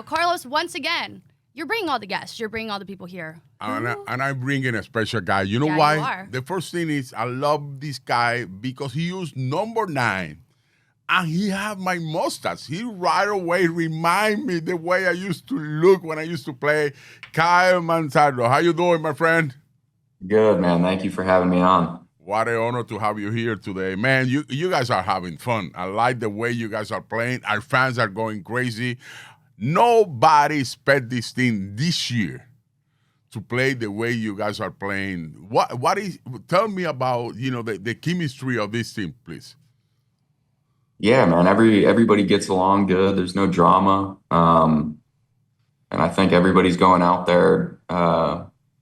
Carlos, once again, you're bringing all the guests. You're bringing all the people here. And I'm bringing a special guy. You know Yeah, why? you are. The first thing is I love this guy because he used number 9. And he have my mustache. He right away remind me the way I used to look when I used to play. Kyle Manzardo. How you doing, my friend? Good, man. Thank you for having me on. What an honor to have you here today. Man, you guys are having fun. I like the way you guys are playing. Our fans are going crazy. Nobody expect this thing this year to play the way you guys are playing. Tell me about, the chemistry of this team, please. Yeah, man. Everybody gets along good. There's no drama. And I think everybody's going out there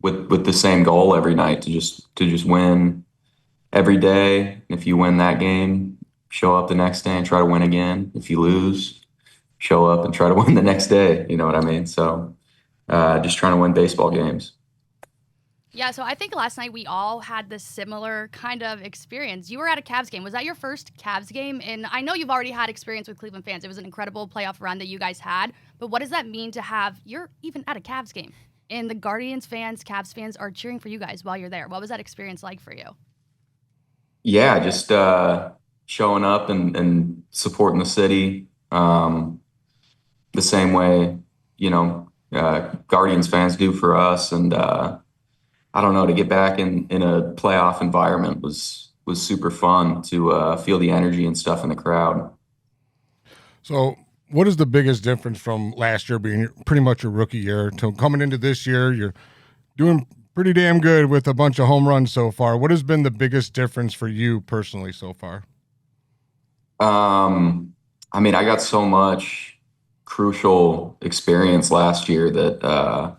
with the same goal every night to just win every day. If you win that game, show up the next day and try to win again. If you lose, show up and try to win the next day. You know what I mean? So just trying to win baseball games. Yeah, so I think last night we all had this similar kind of experience. You were at a Cavs game. Was that your first Cavs game? And I know you've already had experience with Cleveland fans. It was an incredible playoff run that you guys had. But what does that mean to have, you're even at a Cavs game, and the Guardians fans, Cavs fans are cheering for you guys while you're there? What was that experience like for you? Yeah, just showing up and supporting the city the same way, Guardians fans do for us. And I don't know, to get back in a playoff environment was super fun to feel the energy and stuff in the crowd. So what is the biggest difference from last year being pretty much a rookie year to coming into this year? You're doing pretty damn good with a bunch of home runs so far. What has been the biggest difference for you personally so far? I mean, I got so much crucial experience last year that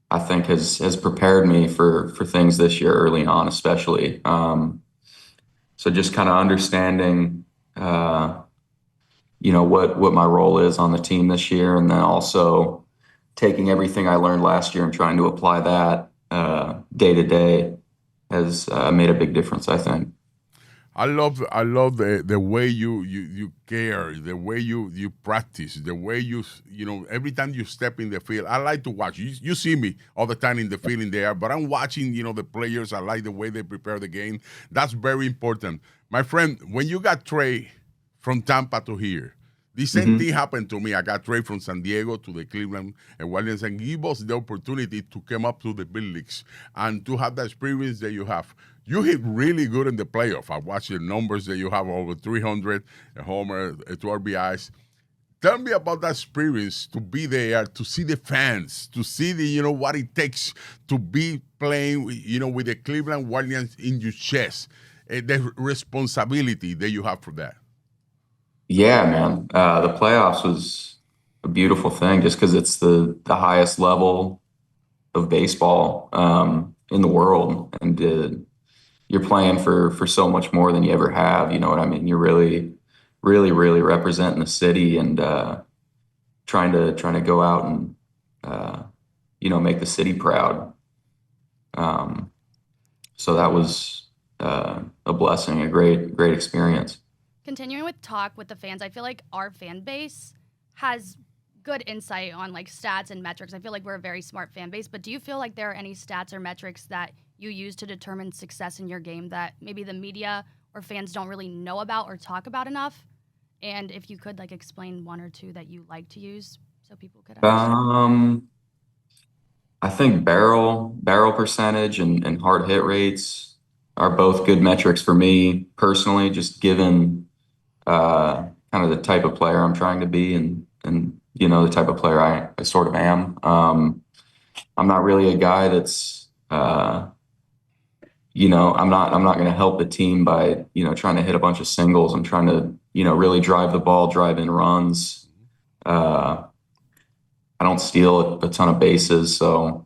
I think has prepared me for things this year early on, especially. So just kind of understanding, what my role is on the team this year, and then also taking everything I learned last year and trying to apply that day to day has made a big difference, I think. I love the way you care, the way you practice, the way every time you step in the field. I like to watch. You see me all the time in the field in there, but I'm watching, the players. I like the way they prepare the game. That's very important. My friend, when you got traded from Tampa to here, the same thing happened to me. I got traded from San Diego to the Cleveland and Guardians, and give us the opportunity to come up to the big leagues and to have the experience that you have. You hit really good in the playoff. I watched the numbers that you have, over 300, a homer, 2 RBIs. Tell me about that experience to be there, to see the fans, to see what it takes to be playing, with the Cleveland Guardians in your chest, the responsibility that you have for that. Yeah, man. The playoffs was a beautiful thing just because it's the highest level of baseball in the world. And you're playing for so much more than you ever have. You know what I mean? You're really, really, really representing the city and trying to go out and make the city proud. So that was a blessing, a great experience. Continuing with talk with the fans, I feel like our fan base has good insight on stats and metrics. I feel like we're a very smart fan base, but do you feel like there are any stats or metrics that you use to determine success in your game that maybe the media or fans don't really know about or talk about enough? And if you could explain one or two that you like to use so people could understand. I think barrel percentage and hard hit rates are both good metrics for me personally, just given kind of the type of player I'm trying to be and the type of player I sort of am. I'm not really a guy that's I'm not going to help the team by trying to hit a bunch of singles. I'm trying to really drive the ball, drive in runs. I don't steal a ton of bases, so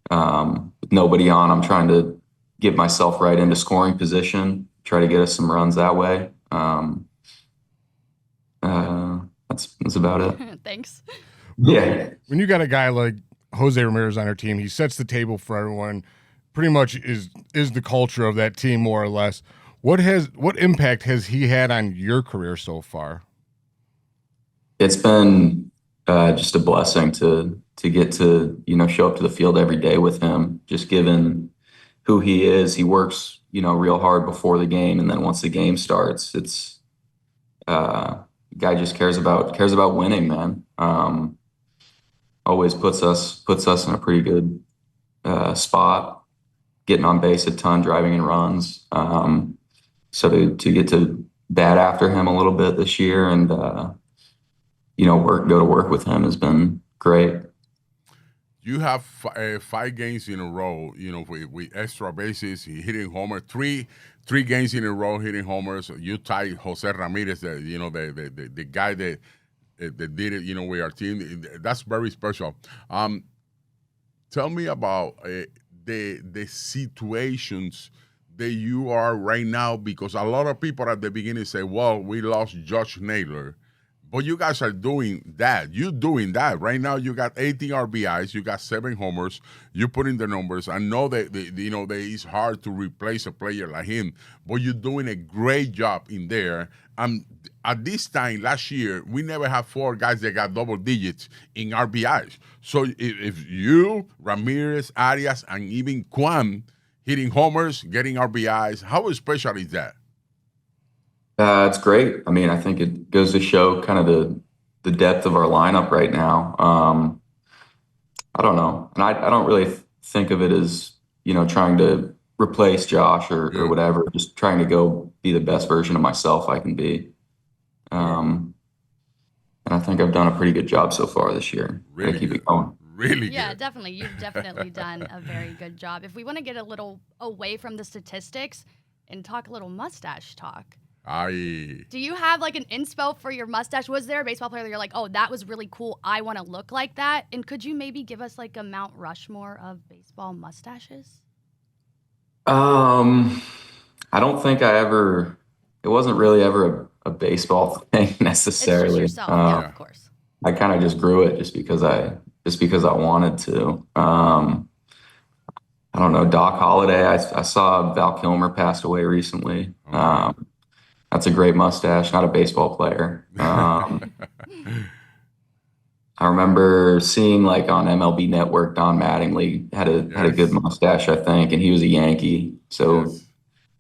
with nobody on, I'm trying to get myself right into scoring position, try to get us some runs that way. That's about it. Thanks. Yeah. When you got a guy like Jose Ramirez on our team, he sets the table for everyone. Pretty much is the culture of that team, more or less. What impact has he had on your career so far? It's been just a blessing to get to, show up to the field every day with him, just given who he is. He works, real hard before the game. And then once the game starts, it's, guy just cares about winning, man. Always puts us in a pretty good, spot, getting on base a ton, driving in runs. So to get to bat after him a little bit this year and, go to work with him has been great. You have 5 games in a row, with extra bases, hitting homers, three games in a row hitting homers. You tied Jose Ramirez, the guy that did it, with our team. That's very special. Tell me about the situations that you are right now, because a lot of people at the beginning say, well, we lost Josh Naylor. But you guys are doing that. You're doing that. Right now, you got 18 RBIs. You got 7 homers. You put in the numbers. I know that, that it's hard to replace a player like him, but you're doing a great job in there. At this time, last year, we never had 4 guys that got double digits in RBIs. So if you, Ramirez, Arias, and even Kwan hitting homers, getting RBIs, how special is that? It's great. I mean, I think it goes to show kind of the depth of our lineup right now. I don't know. And I don't really think of it as, trying to replace Josh or whatever, just trying to go be the best version of myself I can be. And I think I've done a pretty good job so far this year. Really keep good. it going. Really Yeah, good. definitely. You've definitely done a very good job. If we want to get a little away from the statistics and talk a little mustache talk. Aye. Do you have like an inspo for your mustache? Was there a baseball player that you're like, oh, that was really cool, I want to look like that? And could you maybe give us like a Mount Rushmore of baseball mustaches? I don't think it wasn't really ever a baseball thing necessarily. It's just yourself, yeah, of course. I kind of just grew it just because I wanted to. I don't know, Doc Holliday. I saw Val Kilmer passed away recently. That's a great mustache, not a baseball player. I remember seeing like on MLB Network, Don Mattingly had a good mustache, I think, and he was a Yankee. So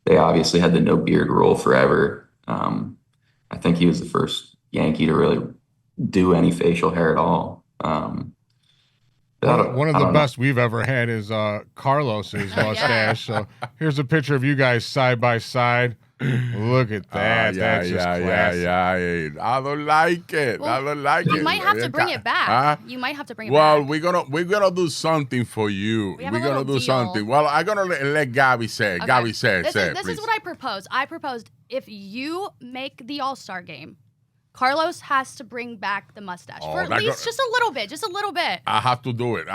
they obviously had the no beard rule forever. I think he was the first Yankee to really do any facial hair at all. One of the best we've ever had is Carlos's mustache. So here's a picture of you guys side by side. Look at that. That's just classic. I don't like it. I don't like it. You might have to bring it back. Huh? You might have to bring it Well, back. we're gonna do something for you. We have We're a gonna little do deal. something. Well, I'm gonna let Gabby say. Okay. Gabby say. This Please. is what I proposed. I proposed if you make the All-Star game, Carlos has to bring back the mustache for at least just a little bit. I have to do it.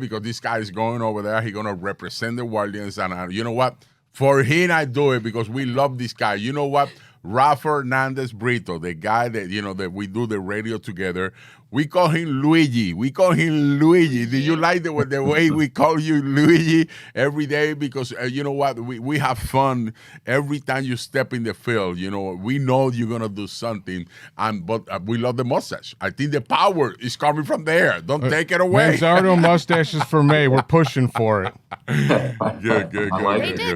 Because this guy is going over there. He's gonna represent the Guardians, and you know what? For him, I do it because we love this guy. You know what? Rafa Hernandez Brito, the guy that that we do the radio together. We call him Luigi. Did you like the way we call you Luigi every day? Because you know what? We have fun every time you step in the field. We know you're gonna do something, but we love the mustache. I think the power is coming from there. Don't take it away. Manzardo mustaches for May. We're pushing for it. Good.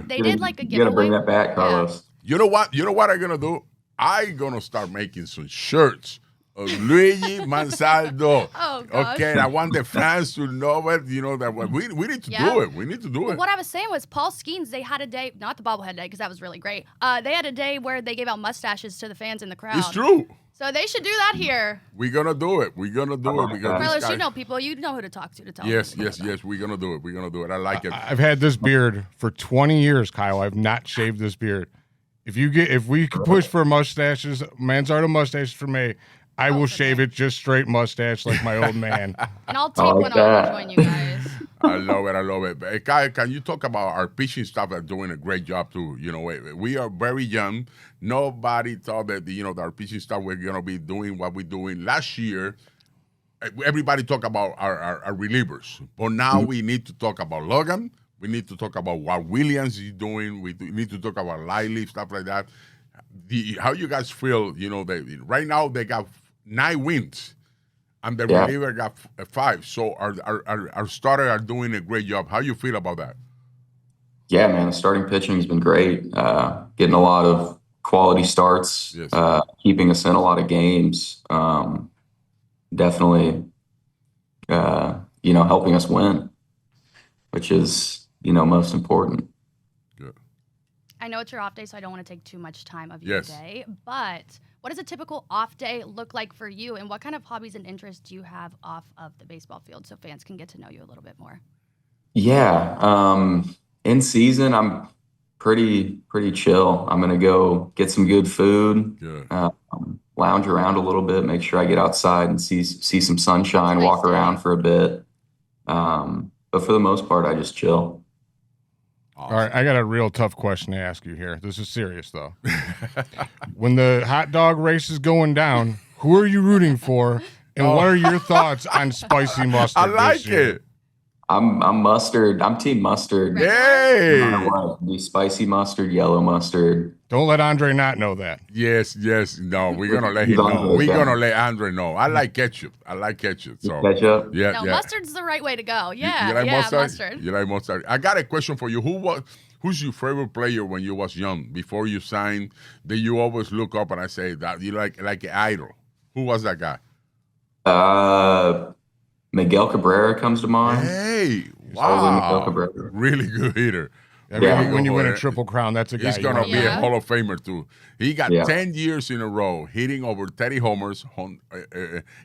They did like a giveaway. You gotta bring that back, Carlos. Yeah. You know what? I'm gonna do? I'm gonna start making some shirts of Luigi Manzardo. Oh, gosh. Okay, I want the fans to know it. That we need to do it. We need to do it. What I was saying was Paul Skeens, they had a day, not the bobblehead day because that was really great. They had a day where they gave out mustaches to the fans in the crowd. It's true. So they should do that here. We're gonna do it. Because Carlos, you know people. You know who to talk to tell Yes. them. We're gonna do it. I like it. I've had this beard for 20 years, Kyle. I've not shaved this beard. If we could push for mustaches, Manzardo mustaches for me, I will shave it just straight mustache like my old man. And I'll take one on and join you guys. I love it. But, Kyle, can you talk about our pitching staff that's doing a great job too? We are very young. Nobody thought that our pitching staff were gonna be doing what we're doing last year. Everybody talk about our relievers, but now we need to talk about Logan. We need to talk about what Williams is doing. We need to talk about Lively, stuff like that. How you guys feel, right now they got 9 wins. and the Yeah. reliever got 5. So our starter are doing a great job. How you feel about that? Yeah, man, the starting pitching has been great. Getting a lot of quality starts, Yes. keeping us in a lot of games. Definitely, helping us win, which is, most important. Good. I know it's your off day, so I don't want to take too much time of your Yes. day, but what does a typical off day look like for you, and what kind of hobbies and interests do you have off of the baseball field so fans can get to know you a little bit more? Yeah, in season, I'm pretty chill. I'm gonna go get some good food, Good. lounge around a little bit, make sure I get outside and see some sunshine, Nice walk day. around for a bit. But for the most part, I just chill. Awesome. All right, I got a real tough question to ask you here. This is serious, though. When the hot dog race is going down, who are you rooting for, and what are your thoughts on spicy mustard I like this year? it. I'm mustard. I'm team mustard. Right. No matter Hey. what, be spicy mustard, yellow mustard. Don't let Andre not know that. Yes. No, we're gonna let He's him on know. to it, We're yeah. gonna let Andre know. I like ketchup. So Ketchup. yeah, No, yeah. mustard's the right way to go. You Yeah, like yeah, mustard? You like mustard? I got a question for you. Who's your favorite player when you was young? Before you signed, that you always look up and I say that you like an idol. Who was that guy? Miguel Cabrera comes to mind. Hey, Probably Miguel wow, Cabrera. really good hitter. I mean, Yeah. when you win a Really good triple crown, that's a guy He's you gonna want be a Yeah. Hall of Famer too. He got Yeah. 10 years in a row hitting over 30 homers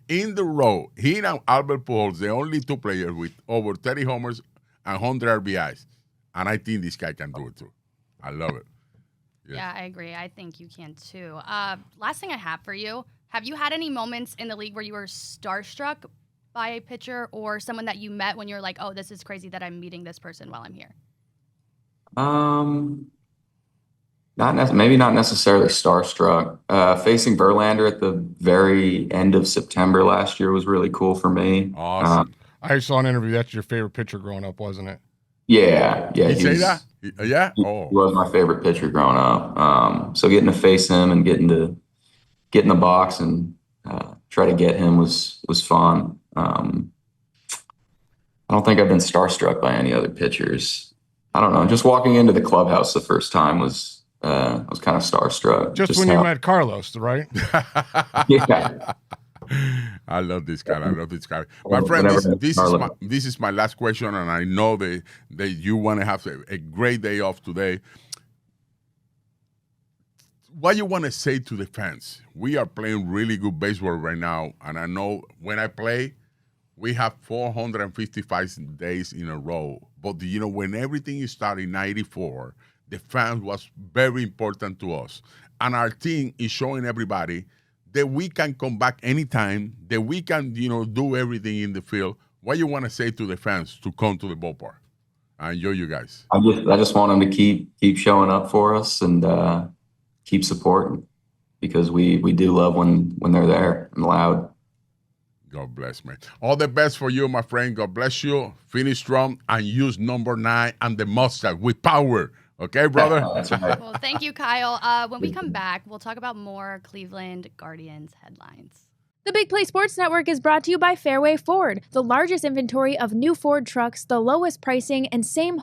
in the row. He and Albert Pujols, the only 2 players with over 30 homers and 100 RBIs. And I think this guy can do it too. I love it. Yes. Yeah, I agree. I think you can too. Last thing I have for you, have you had any moments in the league where you were starstruck by a pitcher or someone that you met when you're like, oh, this is crazy that I'm meeting this person while I'm here? Maybe not necessarily starstruck. Facing Verlander at the very end of September last year was really cool for me. Awesome. I saw an interview. That's your favorite pitcher growing up, wasn't it? Yeah. He say was- that? Yeah? He Oh, was my favorite pitcher growing up. So getting to face him and getting to get in the box and try to get him was fun. I don't think I've been starstruck by any other pitchers. I don't know. Just walking into the clubhouse the first time was kind of starstruck. Just when you met Carlos, right? Yeah. I love this guy. My Well, friend, whenever this is my last question, and I know that you want to have a great day off today. What you want to say to the fans? We are playing really good baseball right now, and I know when I play, we have 455 days in a row. But when everything started in '94, the fans was very important to us, and our team is showing everybody that we can come back anytime, that we can, do everything in the field. What you want to say to the fans to come to the ballpark? I enjoy you guys. I just want them to keep showing up for us and keep supporting because we do love when they're there and loud. God bless, man. All the best for you, my friend. God bless you. Finish strong and use number 9 and the mustache with power. Okay, brother? That's right. Well, thank you, Kyle. When we come back, we'll talk about more Cleveland Guardians headlines. The Big Play Sports Network is brought to you by Fairway Ford, the largest inventory of new Ford trucks, the lowest pricing, and same